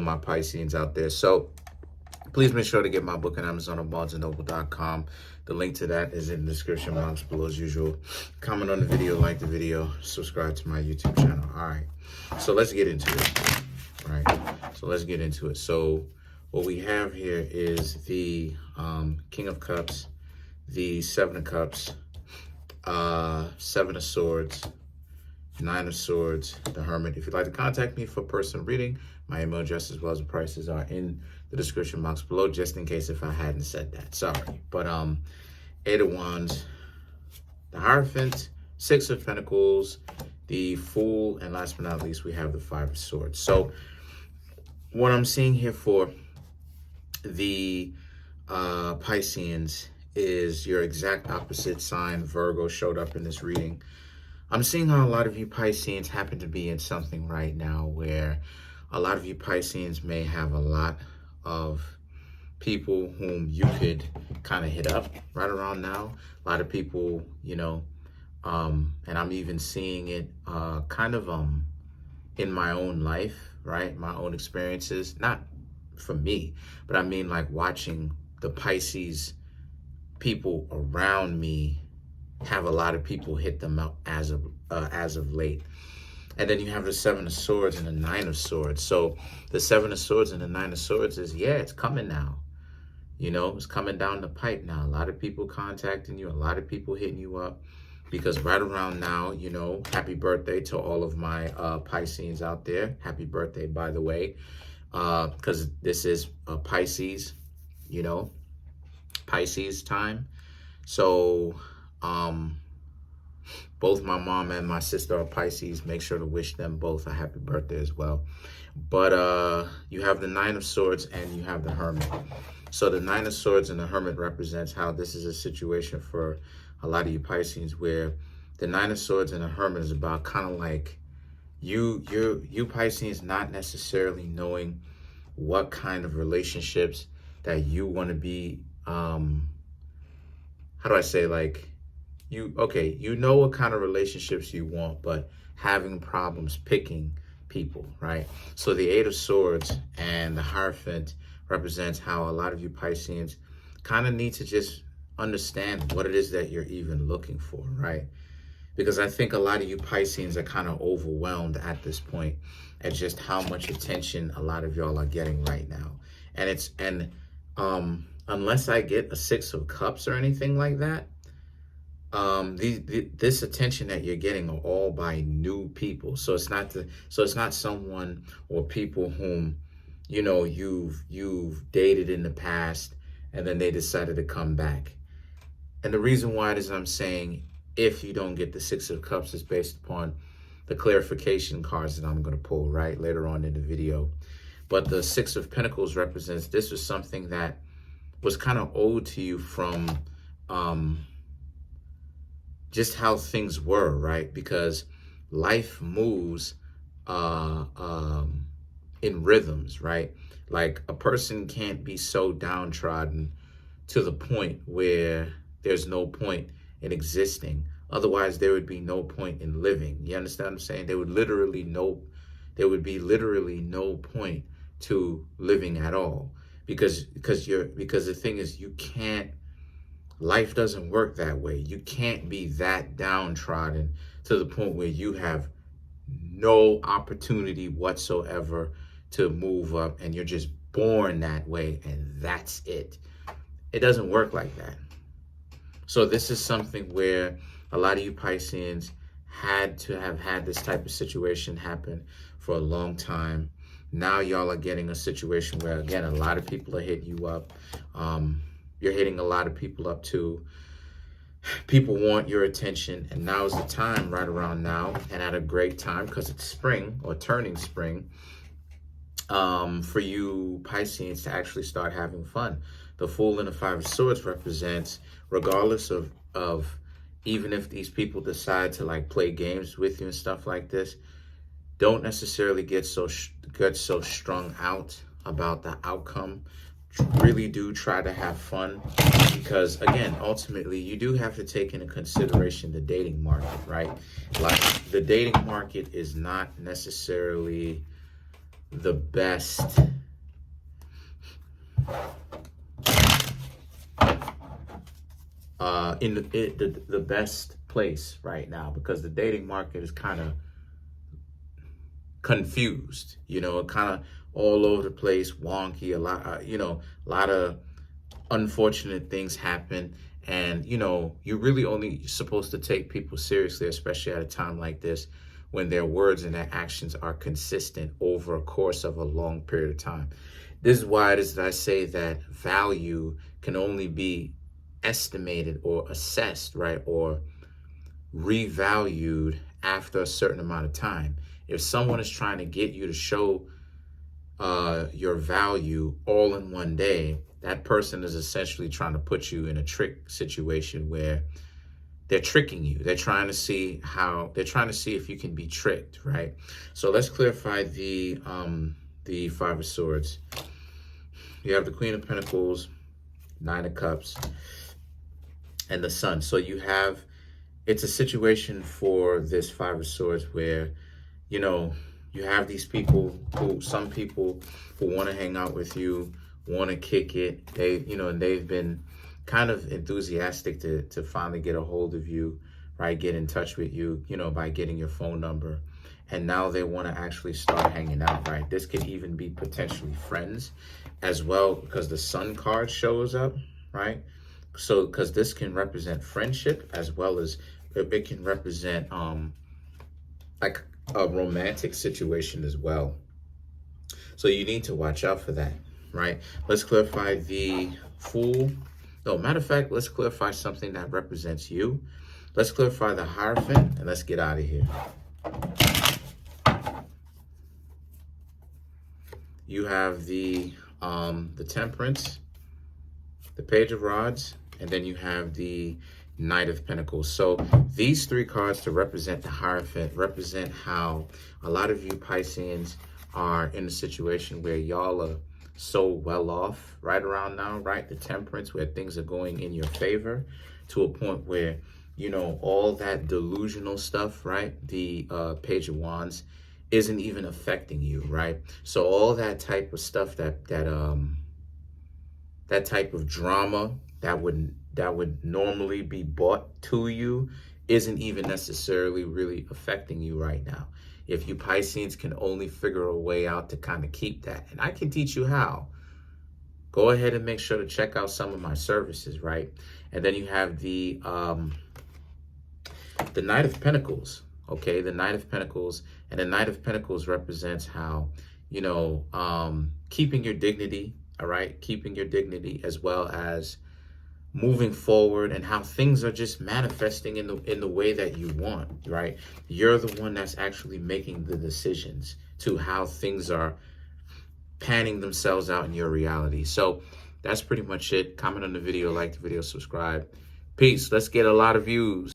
my Pisceans out there. So please make sure to get my book on Amazon or BarnesandNoble.com. The link to that is in the description box below as usual. Comment on the video, like the video, subscribe to my YouTube channel. All right, so let's get into it. All right, so let's get into it. So what we have here is the King of Cups, the Seven of Cups, Seven of Swords, Nine of Swords, the Hermit. If you'd like to contact me for personal reading, my email address as well as the prices are in the description box below, just in case if I hadn't said that. Sorry. But Eight of Wands, the Hierophant, Six of Pentacles, the Fool, and last but not least, we have the Five of Swords. So what I'm seeing here for the Pisceans is your exact opposite sign, Virgo, showed up in this reading. I'm seeing how a lot of you Pisceans happen to be in something right now where a lot of you Pisceans may have a lot of people whom you could kind of hit up right around now. A lot of people, you know, and I'm even seeing it kind of in my own life, right? My own experiences, not for me, but I mean like watching the Pisces people around me have a lot of people hit them up as of late. And then you have the Seven of Swords and the Nine of Swords. So the Seven of Swords and the Nine of Swords is, yeah, it's coming now. You know, it's coming down the pipe now. A lot of people contacting you, a lot of people hitting you up, because right around now, you know, happy birthday to all of my Pisceans out there. Happy birthday, by the way, because this is Pisces, you know, Pisces time. So both my mom and my sister are Pisces. Make sure to wish them both a happy birthday as well. But you have the Nine of Swords and you have the Hermit. So the Nine of Swords and the Hermit represents how this is a situation for a lot of you Pisceans, where the Nine of Swords and the Hermit is about kind of like you Pisceans not necessarily knowing what kind of relationships that you want to be, how do I say, like, you know what kind of relationships you want, but having problems picking people, right? So the Eight of Swords and the Hierophant represents how a lot of you Pisceans kind of need to just understand what it is that you're even looking for, right? Because I think a lot of you Pisceans are kind of overwhelmed at this point at just how much attention a lot of y'all are getting right now. And unless I get a Six of Cups or anything like that, this attention that you're getting are all by new people. So it's not someone or people whom, you know, you've dated in the past and then they decided to come back. And the reason why it is I'm saying if you don't get the Six of Cups is based upon the clarification cards that I'm going to pull right later on in the video. But the Six of Pentacles represents this was something that was kind of owed to you from just how things were, right? Because life moves in rhythms, right? Like a person can't be so downtrodden to the point where there's no point in existing. Otherwise, there would be no point in living. You understand what I'm saying? There would be literally no point to living at all. Because the thing is, you can't, life doesn't work that way. You can't be that downtrodden to the point where you have no opportunity whatsoever to move up and you're just born that way and that's it. It doesn't work like that. So this is something where a lot of you Pisceans had to have had this type of situation happen for a long time. Now y'all are getting a situation where, again, a lot of people are hitting you up. You're hitting a lot of people up too. People want your attention, and now is the time, right around now, and at a great time because it's spring or turning spring, for you Pisceans to actually start having fun. The Fool and the Five of Swords represents, regardless of even if these people decide to like play games with you and stuff like this, don't necessarily get so strung out about the outcome. Really do try to have fun, because again, ultimately you do have to take into consideration the dating market, right? Like the dating market is not necessarily the best in the best place right now, because the dating market is kind of confused, you know, kind of all over the place, wonky, a lot, you know, a lot of unfortunate things happen. And, you know, you're really only supposed to take people seriously, especially at a time like this, when their words and their actions are consistent over a course of a long period of time. This is why it is that I say that value can only be estimated or assessed, right, or revalued after a certain amount of time. If someone is trying to get you to show your value all in one day, that person is essentially trying to put you in a trick situation where they're tricking you. They're trying to see if you can be tricked, right? So let's clarify the Five of Swords. You have the Queen of Pentacles, Nine of Cups, and the Sun. So it's a situation for this Five of Swords where, you know, you have these people some people who want to hang out with you, want to kick it. And they've been kind of enthusiastic to finally get a hold of you, right? Get in touch with you, you know, by getting your phone number. And now they want to actually start hanging out, right? This could even be potentially friends as well, because the Sun card shows up, right? So, because this can represent friendship as well as it can represent like a romantic situation as well. So you need to watch out for that, right? Let's clarify the Fool. No, matter of fact, let's clarify something that represents you. Let's clarify the Hierophant, and let's get out of here. You have the Temperance, the Page of Rods, and then you have the Knight of Pentacles. So these three cards to represent the Hierophant represent how a lot of you Pisceans are in a situation where y'all are so well off right around now, right? The Temperance, where things are going in your favor to a point where, you know, all that delusional stuff, right? The Page of Wands isn't even affecting you, right? So all that type of stuff, that type of drama that would normally be brought to you isn't even necessarily really affecting you right now. If you Pisceans can only figure a way out to kind of keep that, and I can teach you how, go ahead and make sure to check out some of my services, right? And then you have the Knight of Pentacles, okay? The Knight of Pentacles, and the Knight of Pentacles represents how, you know, keeping your dignity, all right? Keeping your dignity, as well as moving forward, and how things are just manifesting in the way that you want, right? You're the one that's actually making the decisions to how things are panning themselves out in your reality. So that's pretty much it. Comment on the video, like the video, subscribe. Peace. Let's get a lot of views.